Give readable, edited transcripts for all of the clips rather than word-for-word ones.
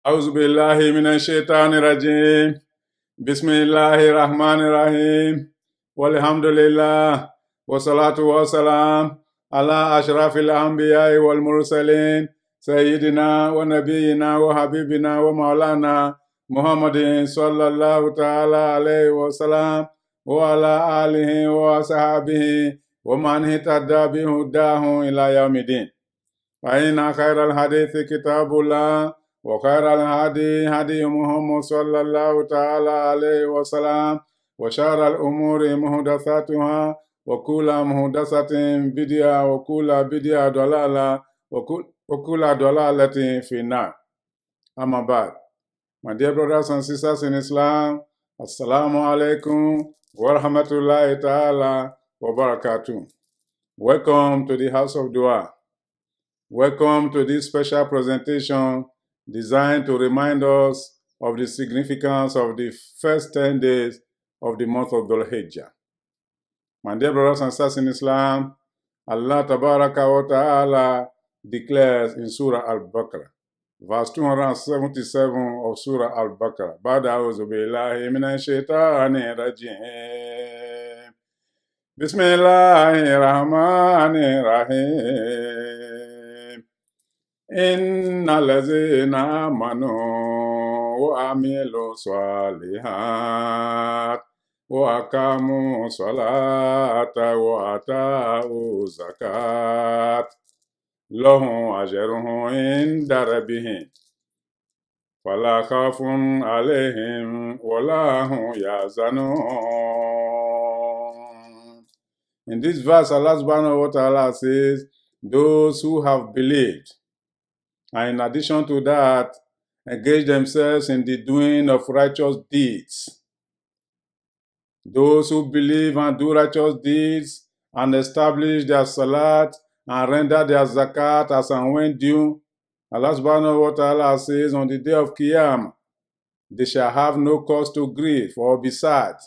أعوذ بالله من الشيطان الرجيم بسم الله الرحمن الرحيم والحمد لله والصلاة والسلام على أشرف الأنبياء والمرسلين سيدنا ونبينا وحبيبنا ومولانا محمد صلى الله تعالى عليه وسلم وعلى آله وصحبه ومن اهتدى بهداه إلى يوم الدين فإن خير الحديث كتاب الله وخير الهدي هدي محمد صلى الله تعالى عليه وسلم وشر الأمور محدثاتها وكل محدثة بدعة وكل بدعة ضلالة وكل ضلالة في النار. Amma ba'd. My dear brothers and sisters in Islam, Assalamu alaikum wa rahmatullahi ta'ala wa barakatuh. Welcome to the House of Dua. Welcome to this special presentation designed to remind us of the significance of the first 10 days of the month of Dhul Hijjah. My dear brothers and sisters in Islam, Allah Tabaraka wa Ta'ala declares in Surah Al-Baqarah, verse 277 of Surah Al-Baqarah, Ba'da a'udhu billahi minash shaitanir rajim. Bismillahir Rahmanir Rahim. Inna lazina amanu wa amilu salihat wa akamu salata wa ata'u zakat lahum ajruhum inda rabbihim fala khawfun alayhim wa la hum yahzanun. In this verse, Allah subhanahu wa ta'ala says, those who have believed, and in addition to that, engage themselves in the doing of righteous deeds. Those who believe and do righteous deeds and establish their salat and render their zakat as and when due, Allah subhanahu wa ta'ala says on the day of Qiyamah, they shall have no cause to grieve or be sad,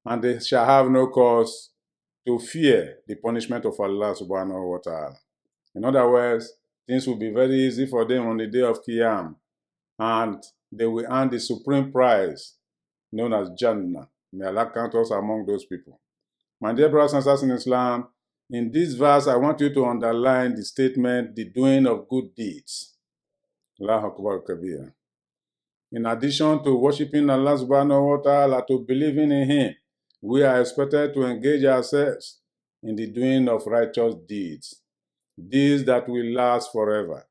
and they shall have no cause to fear the punishment of Allah subhanahu wa ta'ala. In other words, things will be very easy for them on the day of Qiyam, and they will earn the supreme prize known as Jannah. May Allah count us among those people. My dear brothers and sisters in Islam, in this verse, I want you to underline the statement, the doing of good deeds. Allahu Akbar Kabir. In addition to worshiping Allah subhanahu wa ta'ala, to believing in Him, we are expected to engage ourselves in the doing of righteous deeds. Deeds that will last forever.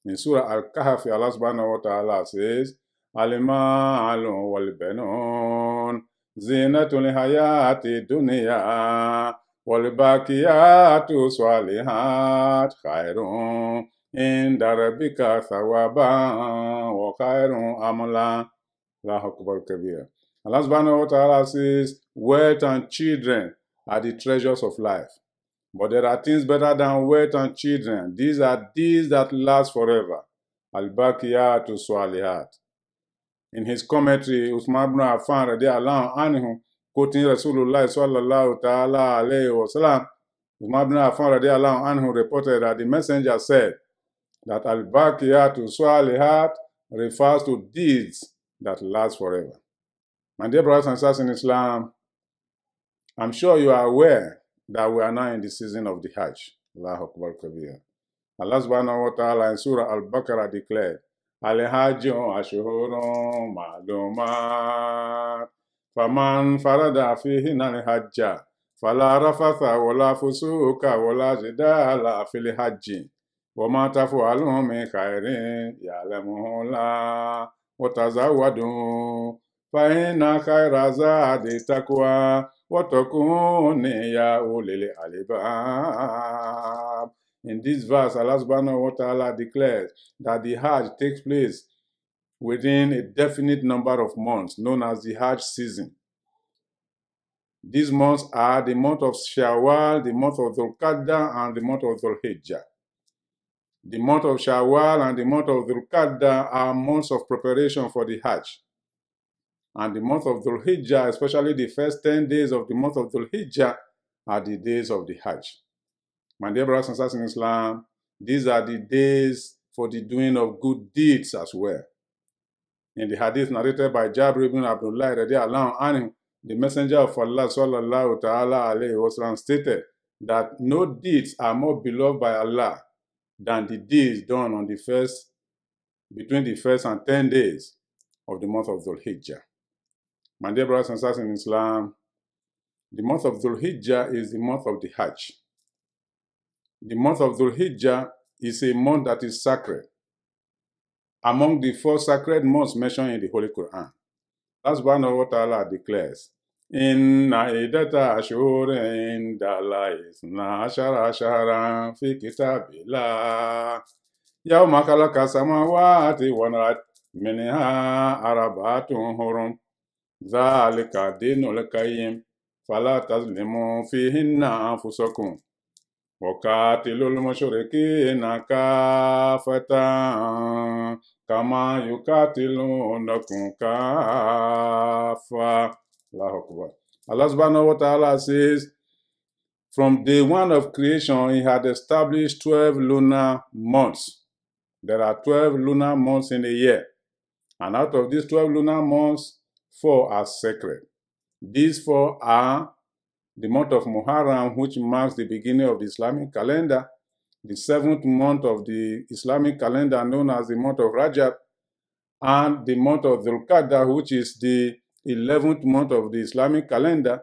In Surah Al-Kahf, Allah subhanahu wa ta'ala says, Al-Malu wal-Banun zinatul hayati dunya wal-Baqiyatu salihat khairun inda rabbika thawaban wa khairun amala. Allahu Akbar Kabir. Allah subhanahu wa ta'ala says, wealth and children are the treasures of life. But there are things better than wealth and children. These are deeds that last forever. Al-Baqiyatu Salihat. In his commentary, Uthman ibn Affan radiallahu anhu, quoting Rasulullah sallallahu ta'ala alayhi wa sallam, Uthman ibn Affan radiallahu anhu reported that the messenger said that Al-Baqiyatu Salihat refers to deeds that last forever. My dear brothers and sisters in Islam, I'm sure you are aware that we are now in the season of the Hajj. Allahu Akbar Kabir. Allah subhanahu wa ta'ala in Surah Al-Baqarah declared, Al-Hajju ashhurun ma'lumat faman farada fihinna al-hajja fala rafatha wala fusuka wala jidala fil hajji wa ma taf'alu min khairin ya'lamuhu Allah wa tazawwadu fa inna khayra zadi taqwa وَتَقُونِ يَا أُولِي الْأَلْبَابِ. In this verse, Allah subhanahu wa ta'ala declares that the Hajj takes place within a definite number of months, known as the Hajj season. These months are the month of Shawwal, the month of Dhul Qa'dah, and the month of Dhul Hijjah. The month of Shawwal and the month of Dhul Qa'dah are months of preparation for the Hajj. And the month of Dhul Hijjah, especially the first 10 days of the month of Dhul Hijjah, are the days of the Hajj. My dear brothers and sisters in Islam, these are the days for the doing of good deeds as well. In the hadith narrated by Jabir ibn Abdullah radiallahu anhu, the Messenger of Allah sallallahu ta'ala alayhi wasallam stated that no deeds are more beloved by Allah than the deeds done on between the first and 10 days of the month of Dhul Hijjah. My dear brothers and sisters in Islam, the month of Dhul Hijjah is the month of the Hajj. The month of Dhul Hijjah is a month that is sacred, among the 4 sacred months mentioned in the Holy Quran. Allah subhanahu wa ta'ala declares, Inna idata ashurin dalais na ashara ashara fi kitabillah yawma khalaqa samawati wal ard minha arba'atun hurum dhalika dinul qayyim fala tazlimu fihinna anfusakum وقاتلوا المشركين كافة كما يقاتلونكم كافة. Allahu Akbar. Allah subhanahu wa ta'ala says, from day one of creation, He had established 12 lunar months. There are 12 lunar months in a year. And out of these 12 lunar months, 4 are sacred. These 4 are the month of Muharram, which marks the beginning of the Islamic calendar, the 7th month of the Islamic calendar known as the month of Rajab, and the month of Dhul Qa'dah, which is the 11th month of the Islamic calendar,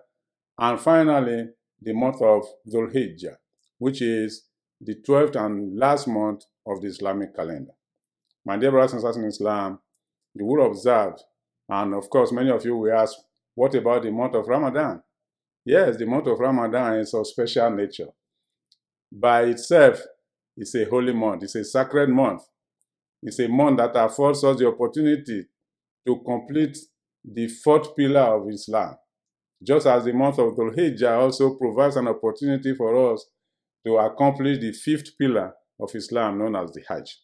and finally the month of Dhul Hijjah, which is the 12th and last month of the Islamic calendar. My dear brothers and sisters in Islam, you will observe, and of course many of you will ask, what about the month of Ramadan? Yes, the month of Ramadan is of special nature. By itself, it's a holy month. It's a sacred month. It's a month that affords us the opportunity to complete the 4th pillar of Islam. Just as the month of Dhul Hijjah also provides an opportunity for us to accomplish the 5th pillar of Islam known as the Hajj.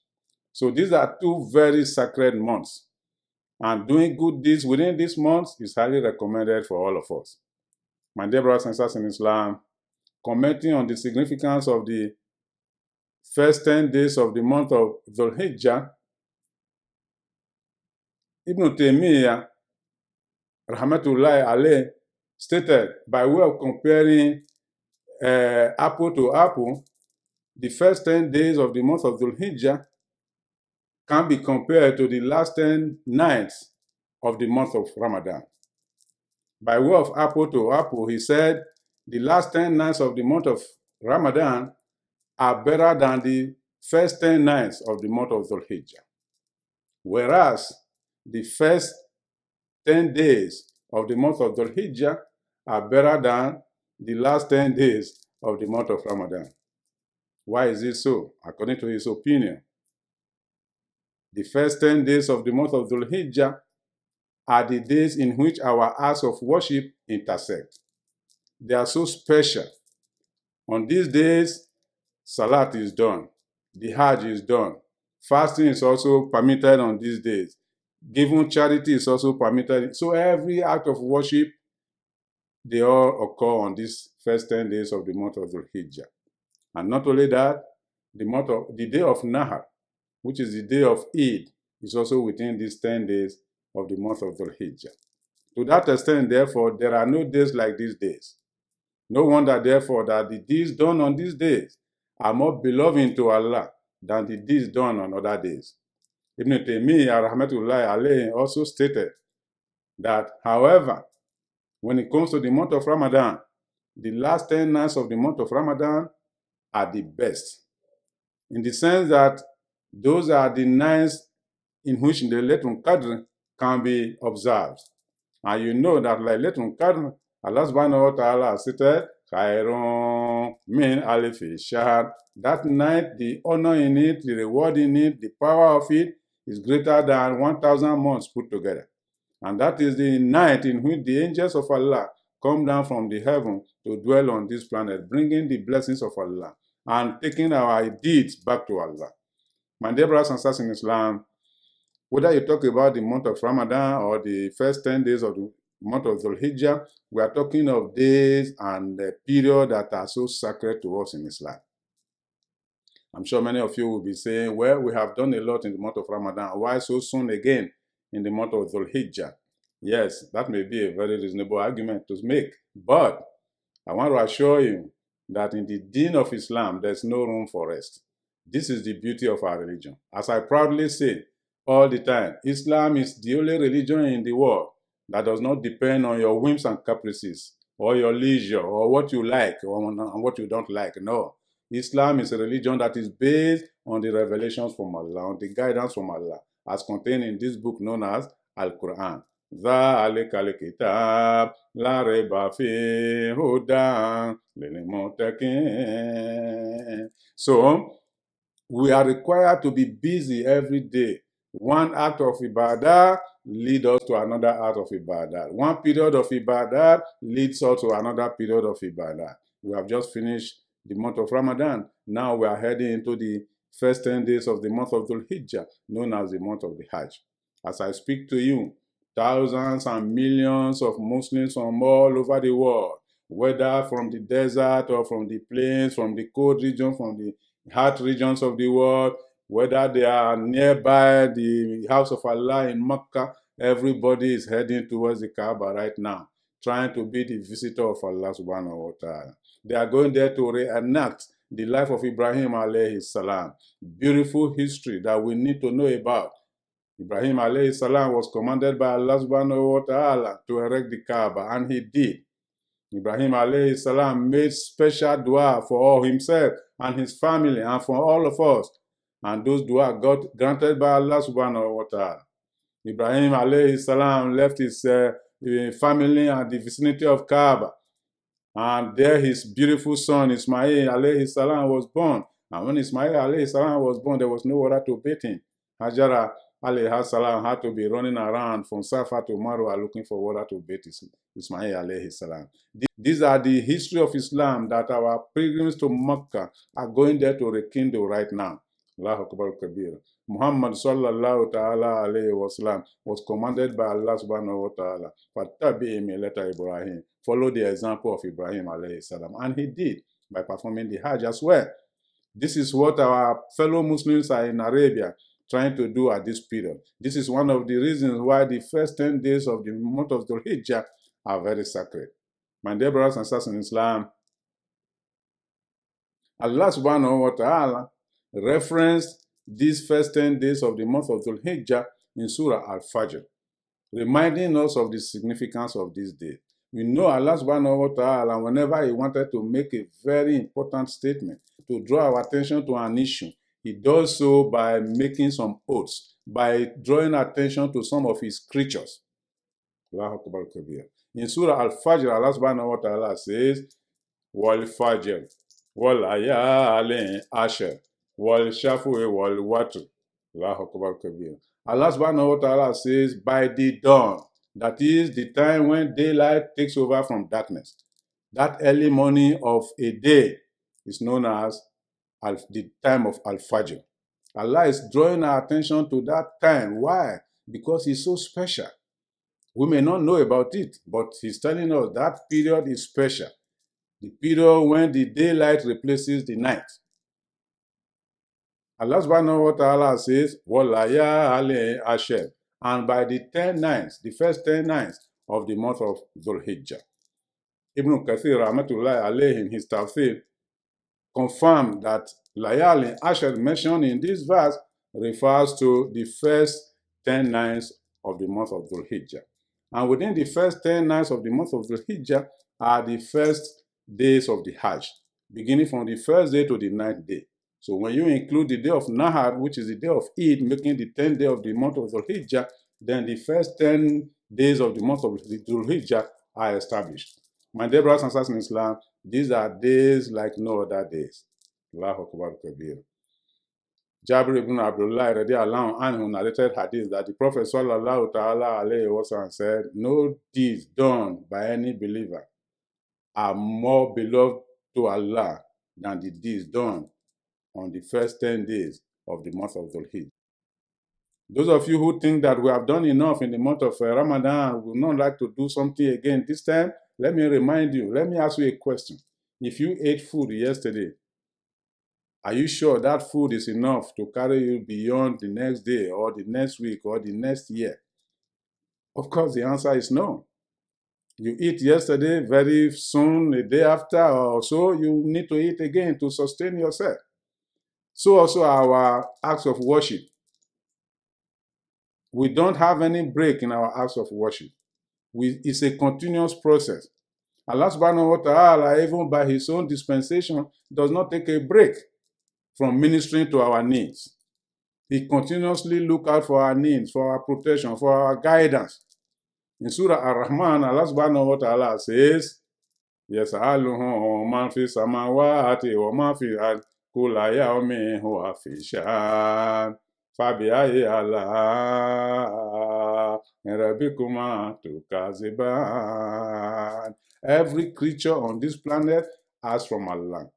So these are 2 very sacred months. And doing good deeds within these months is highly recommended for all of us. My dear brothers and sisters in Islam, commenting on the significance of the first 10 days of the month of Dhul Hijjah, Ibn Taymiyyah, rahmatullahi alayh, stated, by way of comparing apple to apple, the first 10 days of the month of Dhul Hijjah can be compared to the last 10 nights of the month of Ramadan. By way of apple to apple, he said, the last 10 nights of the month of Ramadan are better than the first 10 nights of the month of Dhul Hijjah. Whereas the first 10 days of the month of Dhul Hijjah are better than the last 10 days of the month of Ramadan. Why is it so? According to his opinion, the first 10 days of the month of Dhul Hijjah are the days in which our acts of worship intersect. They are so special. On these days, Salat is done. The Hajj is done. Fasting is also permitted on these days. Giving charity is also permitted. So every act of worship, they all occur on these first 10 days of the month of Dhul Hijjah. And not only that, the day of Nahar, which is the day of Eid, is also within these 10 days of the month of Dhul Hijjah. To that extent, therefore, there are no days like these days. No wonder, therefore, that the deeds done on these days are more beloved to Allah than the deeds done on other days. Ibn Taymiyyah, rahmatullahi alayhi, also stated that, however, when it comes to the month of Ramadan, the last 10 nights of the month of Ramadan are the best, in the sense that those are the nights in which the Laylatul Qadr can be observed. And you know that Laylatul Qadr, Allah subhanahu wa ta'ala stated, Khairun min alifi shahr. That night, the honor in it, the reward in it, the power of it is greater than 1,000 months put together. And that is the night in which the angels of Allah come down from the heaven to dwell on this planet, bringing the blessings of Allah and taking our deeds back to Allah. My dear brothers and sisters in Islam, whether you talk about the month of Ramadan or the first 10 days of the month of Dhul Hijjah, we are talking of days and the period that are so sacred to us in Islam. I'm sure many of you will be saying, well, we have done a lot in the month of Ramadan. Why so soon again in the month of Dhul Hijjah. Yes, that may be a very reasonable argument to make, but I want to assure you that in the deen of Islam, there's no room for rest. This is the beauty of our religion. As I proudly say all the time, Islam is the only religion in the world that does not depend on your whims and caprices, or your leisure, or what you like, or on what you don't like. No. Islam is a religion that is based on the revelations from Allah, on the guidance from Allah, as contained in this book known as Al-Quran. ذَلِكَ الْكِتَابُ لَا رَيْبَ فِيهِ هُدًى لِلْمُتَّقِينَ. So, we are required to be busy every day. One act of ibadah leads us to another act of ibadah. One period of ibadah leads us to another period of ibadah. We have just finished the month of Ramadan. Now we are heading into the first 10 days of the month of Dhul Hijjah, known as the month of the Hajj. As I speak to you, thousands and millions of Muslims from all over the world, whether from the desert or from the plains, from the cold region, from the hot regions of the world, whether they are nearby the house of Allah in Mecca, everybody is heading towards the Kaaba right now, trying to be the visitor of Allah subhanahu wa ta'ala. They are going there to reenact the life of Ibrahim alayhi salam. Beautiful history that we need to know about. Ibrahim alayhi salam was commanded by Allah subhanahu wa ta'ala to erect the Kaaba, and he did. Ibrahim alayhi salam made special dua for himself and his family and for all of us. And those dua got granted by Allah subhanahu wa ta'ala. Ibrahim alayhi salam left his family at the vicinity of Kaaba. And there his beautiful son Ismail alayhi salam was born. And when Ismail alayhi salam was born, there was no water to bathe him. Hajara alayhi salam had to be running around from Safa to Marwa looking for water to bathe Ismail alayhi salam. These are the history of Islam that our pilgrims to Mecca are going there to rekindle right now. Allahu Akbar Kabir. Muhammad sallallahu ta'ala alayhi wa sallam was commanded by Allah subhanahu wa ta'ala, "Fattabi'i millata Ibrahim." Follow the example of Ibrahim alayhi salam. And he did by performing the Hajj as well. This is what our fellow Muslims are in Arabia trying to do at this period. This is one of the reasons why the first 10 days of the month of Dhul Hijjah are very sacred. My dear brothers and sisters in Islam, Allah subhanahu wa ta'ala referenced these first 10 days of the month of Dhul Hijjah in Surah Al-Fajr, reminding us of the significance of this day. We know Allah subhanahu wa ta'ala, whenever he wanted to make a very important statement, to draw our attention to an issue, he does so by making some oaths, by drawing attention to some of his creatures. Allahu Akbar Kabir. In Surah Al-Fajr, Allah subhanahu wa ta'ala says, "Wal-Fajr, wal-Layalin Ashr, wal-Shaf'i wal-Watr." Allahu Akbar Kabir. Allah subhanahu wa ta'ala says, by the dawn, that is the time when daylight takes over from darkness. That early morning of a day is known as the time of Al-Fajr. Allah is drawing our attention to that time. Why? Because it's so special. We may not know about it, but he's telling us that period is special. The period when the daylight replaces the night. Allah subhanahu wa ta'ala says, "Walayali Asher," and by the 10 nights, the first 10 nights of the month of Dhul Hijjah. Ibn Kathir rahmatullahi alayhi in his tafsir confirmed that Layali Asher mentioned in this verse refers to the first 10 nights of the month of Dhul Hijjah. And within the first 10 nights of the month of Dhul Hijjah are the first days of the Hajj, beginning from the first day to the 9th day. So when you include the day of Nahar, which is the day of Eid, making the 10th day of the month of Dhul Hijjah, then the first 10 days of the month of Dhul Hijjah are established. My dear brothers and sisters in Islam, these are days like no other days. Allahu Akbar Kabir. Jabir ibn Abdullah radiallahu anhu narrated hadith that the Prophet sallallahu ta'ala alayhi wa sallam said, "No deeds done by any believer are more beloved to Allah than the deeds done on the first 10 days of the month of Dhul Hijjah." Those of you who think that we have done enough in the month of Ramadan, would not like to do something again this time, let me remind you, let me ask you a question. If you ate food yesterday, are you sure that food is enough to carry you beyond the next day or the next week or the next year? Of course, the answer is no. You eat yesterday, very soon, a day after or so, you need to eat again to sustain yourself. So also our acts of worship. We don't have any break in our acts of worship. It's a continuous process. Allah subhanahu wa ta'ala, even by his own dispensation, does not take a break from ministering to our needs. He continuously looks out for our needs, for our protection, for our guidance. In Surah Ar-Rahman, Allah subhanahu wa ta'ala says, يَسْأَلُهُ مَنْ فِي السَّمَاوَاتِ وَمَنْ فِي الْأَرْضِ كُلَّ يَوْمٍ هُوَ فِي شَأْنٍ فَبِأَيِّ آلَاءِ رَبِّكُمَا تُكَذِّبَانِ. Every creature on this planet asks from Allah,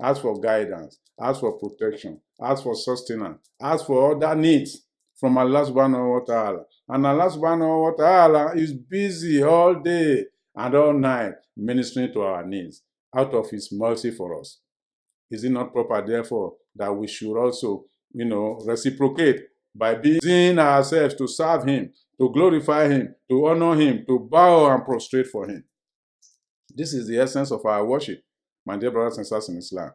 asks for guidance, asks for protection, asks for sustenance, asks for other needs from Allah subhanahu wa ta'ala. And Allah subhanahu wa ta'ala is busy all day and all night ministering to our needs out of his mercy for us. Is it not proper, therefore, that we should also, reciprocate by busying ourselves to serve him, to glorify him, to honor him, to bow and prostrate for him? This is the essence of our worship, my dear brothers and sisters in Islam.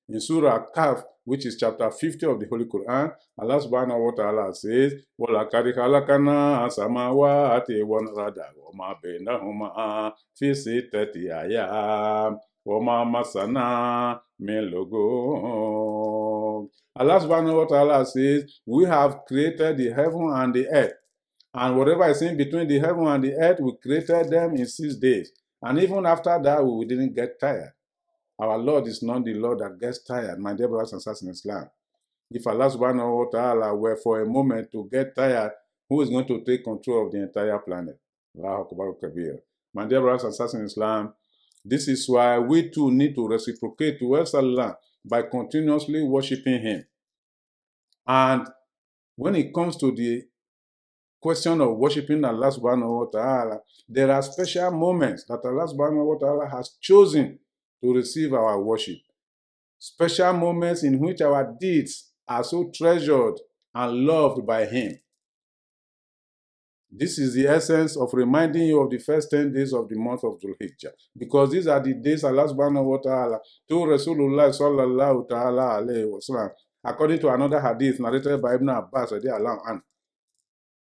In Surah Kahf, which is chapter 50 of the Holy Quran, Allah subhanahu wa ta'ala says, وَلَقَدْ خَلَقْنَا السَّمَاوَاتِ وَالْأَرْضَ وَمَا بَيْنَهُمَا فِي سِتَّةِ أَيَّامٍ وَمَا مَسَّنَا مِن لُغُوبٍ. Allah subhanahu wa ta'ala says, we have created the heaven and the earth. And whatever is in between the heaven and the earth, we created them in 6 days. And even after that, we didn't get tired. Our Lord is not the Lord that gets tired, my dear brothers and sisters in Islam. If Allah subhanahu wa ta'ala were for a moment to get tired, who is going to take control of the entire planet? Allahu Akbar Kabir. My dear brothers and sisters in Islam, this is why we too need to reciprocate towards Allah by continuously worshiping him. And when it comes to the question of worshiping Allah subhanahu wa ta'ala, there are special moments that Allah subhanahu wa ta'ala has chosen to receive our worship. Special moments in which our deeds are so treasured and loved by him. This is the essence of reminding you of the first 10 days of the month of Dhul Hijjah. Because these are the days Allah subhanahu wa ta'ala told Rasulullah sallallahu ta'ala alayhi wa sallam, according to another hadith narrated by Ibn Abbas radiallahu anhu.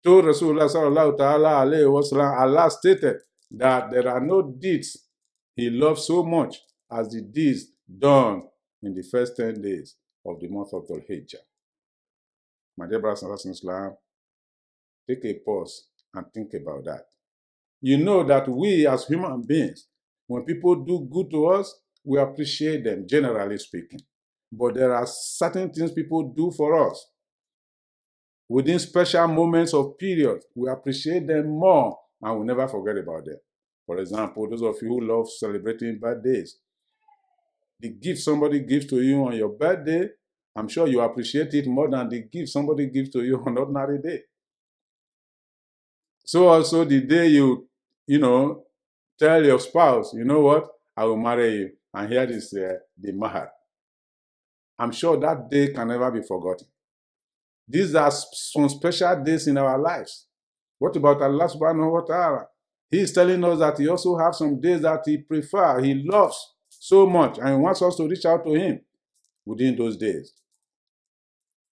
Told Rasulullah sallallahu ta'ala alayhi wa sallam, Allah stated that there are no deeds he loves so much as the deeds done in the first 10 days of the month of Dhul Hijjah. My dear brothers and sisters in Islam, take a pause and think about that. You know that we as human beings, when people do good to us, we appreciate them, generally speaking. But there are certain things people do for us. Within special moments of periods, we appreciate them more and we never forget about them. For example, those of you who love celebrating birthdays, the gift somebody gives to you on your birthday, I'm sure you appreciate it more than the gift somebody gives to you on an ordinary day. So also the day you tell your spouse, you know what, I will marry you, and here is the mahar. I'm sure that day can never be forgotten. These are some special days in our lives. What about Allah subhanahu wa ta'ala? He is telling us that he also has some days that he prefers, he loves so much, and he wants us to reach out to him within those days.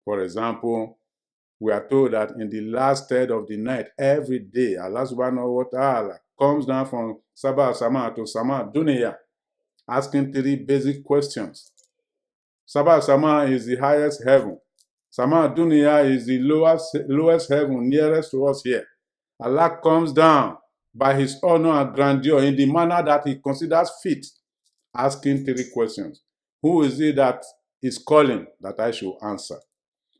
For example, we are told that in the last third of the night, every day, Allah subhanahu wa ta'ala comes down from Sabah Sama to Sama Dunya, asking 3 basic questions. Sabah Sama is the highest heaven. Sama Dunya is the lowest heaven, nearest to us here. Allah comes down by his honor and grandeur in the manner that he considers fit, asking 3 questions. Who is it that is calling that I should answer?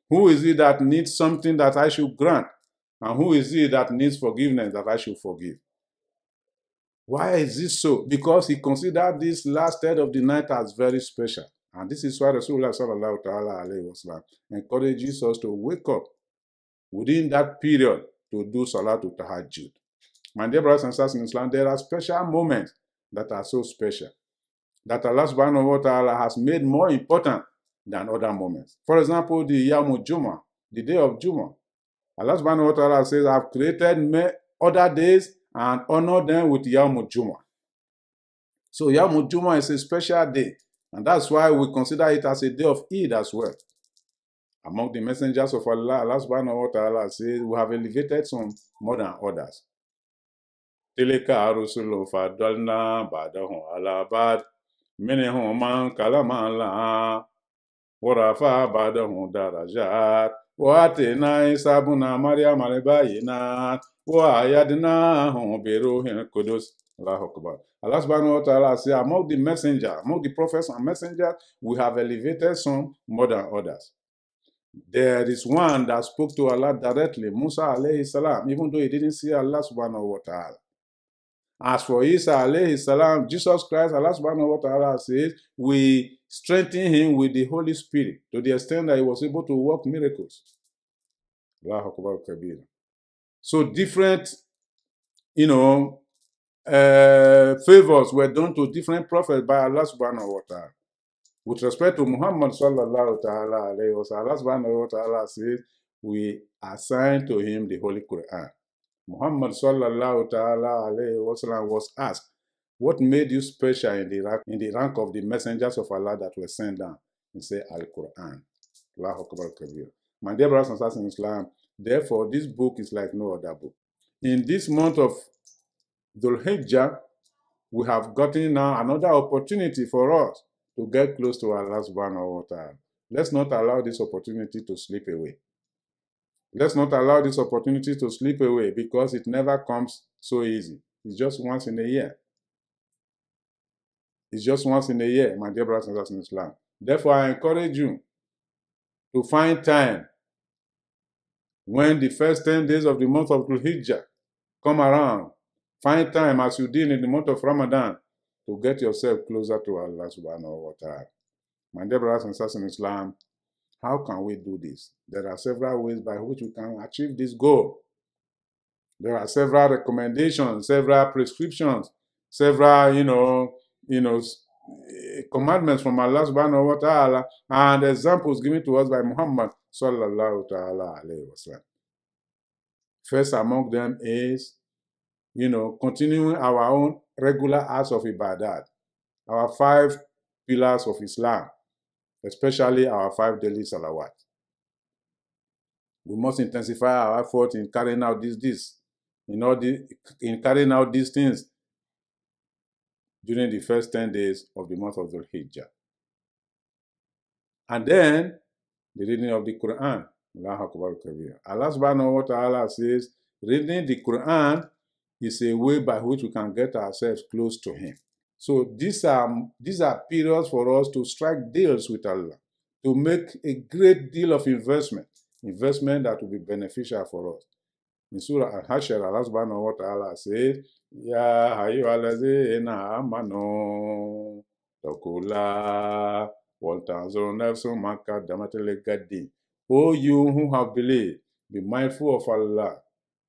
Who is it that needs something that I should grant? And who is it that needs forgiveness that I should forgive? Why is this so? Because he considered this last third of the night as very special. And this is why Rasulullah sallallahu ta'ala alayhi wa sallam encourages us to wake up within that period to do Salatul Tahajjud. My dear brothers and sisters in Islam, there are special moments that are so special that Allah subhanahu wa ta'ala has made more important than other moments. For example, the Yawmul Jummah, the day of Jummah. Allah subhanahu wa ta'ala says, I've created other days and honor them with Yawm Jumu'ah. So Yawm Jumu'ah is a special day, and that's why we consider it as a day of Eid as well. Among the messengers of Allah, Allah subhanahu wa ta'ala says, we have elevated some more than others. Tilka rusulu faddalna ba'dahum ala ba'd minhum man kalama Allah wa rafa'a ba'dahum darajat wa atina Isa ibn Maryam al-bayyinat wa ayyadnahum bi ruhil qudus. Allahu Akbar. Allah subhanahu wa ta'ala says, among the messengers, among the prophets and messengers, we have elevated some more than others. There is one that spoke to Allah directly, Musa alayhi salam, even though he didn't see Allah subhanahu wa ta'ala. As for Isa alayhi salam, Jesus Christ, Allah subhanahu wa ta'ala says, we strengthen him with the Holy Spirit to the extent that he was able to work miracles. Allahu Akbar Kabir. So different, favors were done to different prophets by Allah subhanahu wa ta'ala. With respect to Muhammad sallallahu ta'ala alayhi wa sallam, Allah subhanahu wa ta'ala says, we assigned to him the Holy Quran. Muhammad sallallahu ta'ala alayhi wa sallam was asked, what made you special in the rank of the messengers of Allah that were sent down? He said, Al-Quran. Allahu Akbar Kabir. My dear brothers and sisters in Islam, therefore this book is like no other book. In this month of Dhul Hijjah, we have gotten now another opportunity for us to get close to Allah subhanahu wa ta'ala. Let's not allow this opportunity to slip away. Let's not allow this opportunity to slip away because it never comes so easy. It's just once in a year. It's just once in a year, my dear brothers and sisters in Islam. Therefore, I encourage you to find time when the first 10 days of the month of Dhul Hijjah come around. Find time as you did in the month of Ramadan to get yourself closer to Allah subhanahu wa ta'ala. My dear brothers and sisters in Islam, how can we do this? There are several ways by which we can achieve this goal. There are several recommendations, several prescriptions, several, commandments from Allah subhanahu wa ta'ala and examples given to us by Muhammad sallallahu ta'ala alayhi wa sallam. First among them is, continuing our own regular acts of ibadat, our 5 pillars of Islam, especially our 5 daily salawat. We must intensify our effort in carrying out in carrying out these things during the first 10 days of the month of Dhul Hijjah. And then the reading of the Quran. Allahu Akbar Kabir. Allah subhanahu wa ta'ala says, reading the Quran is a way by which we can get ourselves close to Him. So these are periods for us to strike deals with Allah, to make a great deal of investment that will be beneficial for us. In Surah Al-Hashr, Allah subhanahu wa ta'ala says, Ya ayyuhallazina amanu taqullaha wal tanzur nafsun ma qaddamat lighadin. O you who have believed, be mindful of Allah.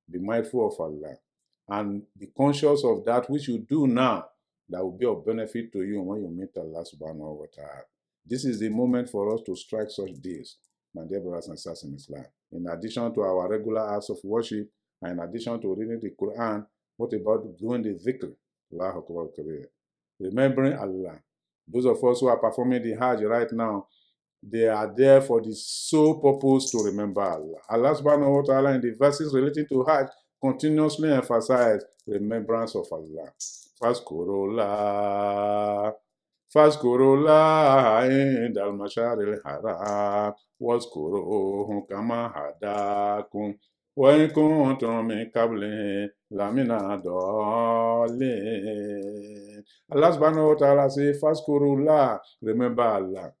Be mindful of Allah. And be conscious of that which you do now that will be of benefit to you when you meet Allah subhanahu wa ta'ala. This is the moment for us to strike such deals, my dear brothers and sisters in Islam. In addition to our regular acts of worship, and in addition to reading the Quran, what about doing the dhikr? Allahu Akbar Kabir. Remembering Allah. Those of us who are performing the Hajj right now, they are there for the sole purpose to remember Allah. Allah subhanahu wa ta'ala in the verses relating to Hajj continuously emphasize remembrance of Allah. Fazkurullah indal masharil haram wazkuruhu kama hadakum wa in kuntum min qablihi lamina dallin. Allah subhanahu wa ta'ala say, Fazkurullah, remember Allah.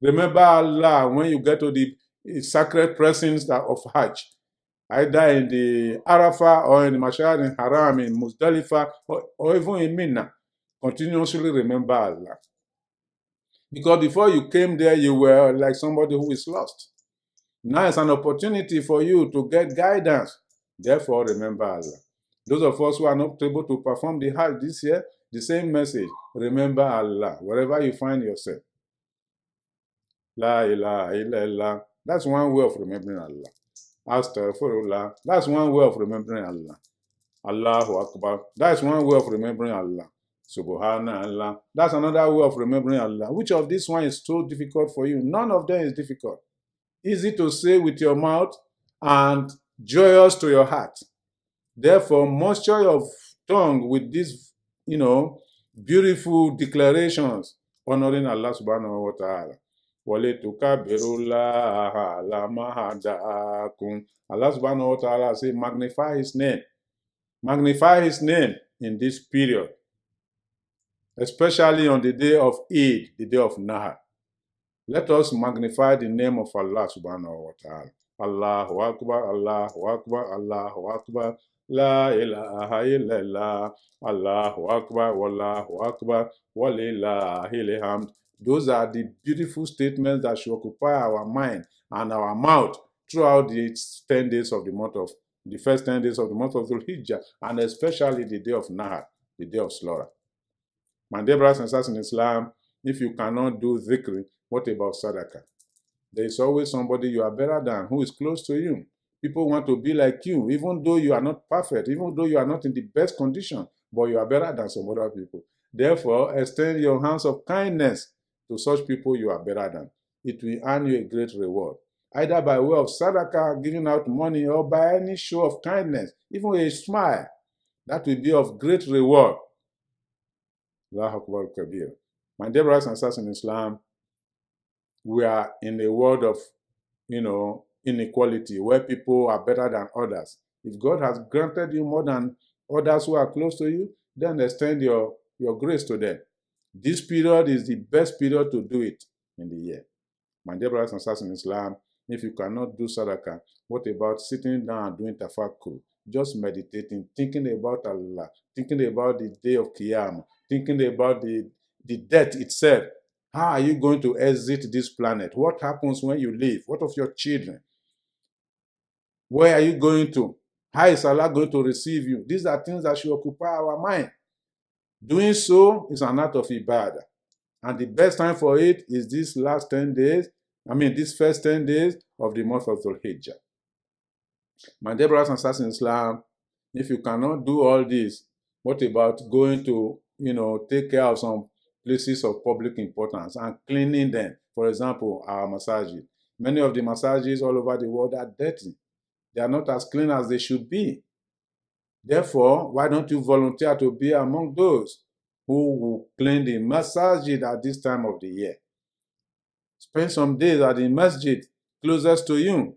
Remember Allah when you get to the sacred presence of Hajj, either in the Arafah or in the Mashar in Haram, in Muzdalifah, or even in Mina. Continuously remember Allah. Because before you came there, you were like somebody who is lost. Now it's an opportunity for you to get guidance. Therefore, remember Allah. Those of us who are not able to perform the Hajj this year, the same message, remember Allah, wherever you find yourself. La ilaha illallah. That's one way of remembering Allah. Astaghfirullah. That's one way of remembering Allah. Allahu Akbar. That's one way of remembering Allah. Subhanallah. That's another way of remembering Allah. Which of this one is so difficult for you? None of them is difficult. Easy to say with your mouth and joyous to your heart. Therefore, moisture your tongue with these, beautiful declarations honoring Allah subhanahu wa ta'ala. Allah subhanahu wa ta'ala say, magnify his name. Magnify his name in this period, especially on the day of Eid, the day of Nahar. Let us magnify the name of Allah subhanahu wa ta'ala. Allahu Akbar, Allahu Akbar, Allahu Akbar, La ilaha illallah, Allahu Akbar, Wallahu Akbar, Walillahil hamd. Those are the beautiful statements that should occupy our mind and our mouth throughout the 10 days of the first 10 days of the month of Dhul Hijjah, and especially the day of Nahar, the day of slaughter. My dear brothers and sisters in Islam, if you cannot do dhikr, what about sadaqah? There is always somebody you are better than who is close to you. People want to be like you, even though you are not perfect, even though you are not in the best condition, but you are better than some other people. Therefore, extend your hands of kindness to such people you are better than. It will earn you a great reward, either by way of sadaqah, giving out money, or by any show of kindness, even a smile. That will be of great reward. Allahu Akbar Kabir. My dear brothers and sisters in Islam, we are in a world of, inequality, where people are better than others. If God has granted you more than others who are close to you, then extend your grace to them. This period is the best period to do it in the year. My dear brothers and sisters in Islam, if you cannot do sadaqah, what about sitting down and doing tafakkur? Just meditating, thinking about Allah, thinking about the day of Qiyamah, thinking about the death itself. How are you going to exit this planet? What happens when you leave? What of your children? Where are you going to? How is Allah going to receive you? These are things that should occupy our mind. Doing so is an act of ibadah. And the best time for it is these first 10 days of the month of Dhul Hijjah. My dear brothers and sisters in Islam, if you cannot do all this, what about going to, take care of some places of public importance and cleaning them? For example, our masajid. Many of the masajids all over the world are dirty. They are not as clean as they should be. Therefore, why don't you volunteer to be among those who will clean the masajid at this time of the year? Spend some days at the masjid closest to you,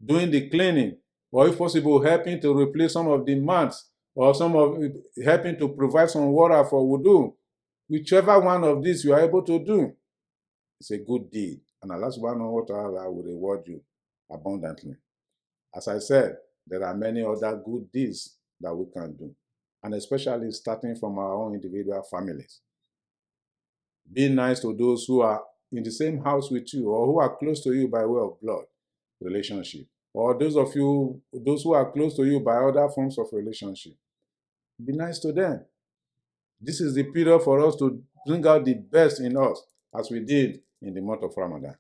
doing the cleaning, or if possible, helping to replace some of the mats, or helping to provide some water for wudu. Whichever one of these you are able to do, it's a good deed, and Allah subhanahu wa ta'ala will reward you abundantly. As I said, there are many other good deeds that we can do, and especially starting from our own individual families. Be nice to those who are in the same house with you, or who are close to you by way of blood relationship, or those who are close to you by other forms of relationship. Be nice to them. This is the period for us to bring out the best in us, as we did in the month of Ramadan.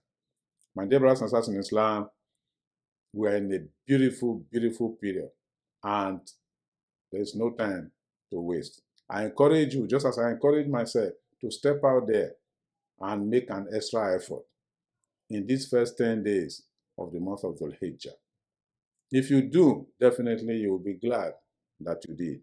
My dear brothers and sisters in Islam, we are in a beautiful, beautiful period, and there is no time to waste. I encourage you, just as I encourage myself, to step out there and make an extra effort in these first 10 days of the month of Dhul Hijjah. If you do, definitely you will be glad that you did.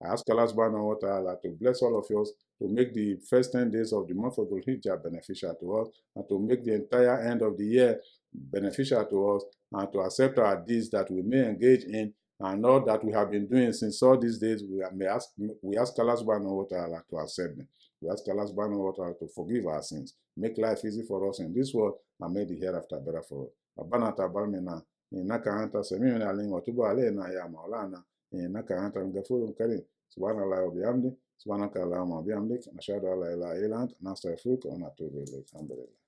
I ask Allah subhanahu wa ta'ala to bless all of us, to make the first 10 days of the month of Dhul Hijjah beneficial to us, and to make the entire end of the year beneficial to us, and to accept our deeds that we may engage in, and all that we have been doing since all these days, we ask Allah subhanahu wa ta'ala to accept them. We ask Allah subhanahu wa ta'ala to forgive our sins, make life easy for us in this world, and make the hereafter better for us. ربنا تقبل منا إنك أنت السميع العليم وتب علينا يا مولانا إنك أنت الغفور الكريم. سبحان الله وبحمده سبحانك اللهم وبحمدك نشهد أن لا إله إلا أنت نستغفرك ونتوب إليك. الحمد لله.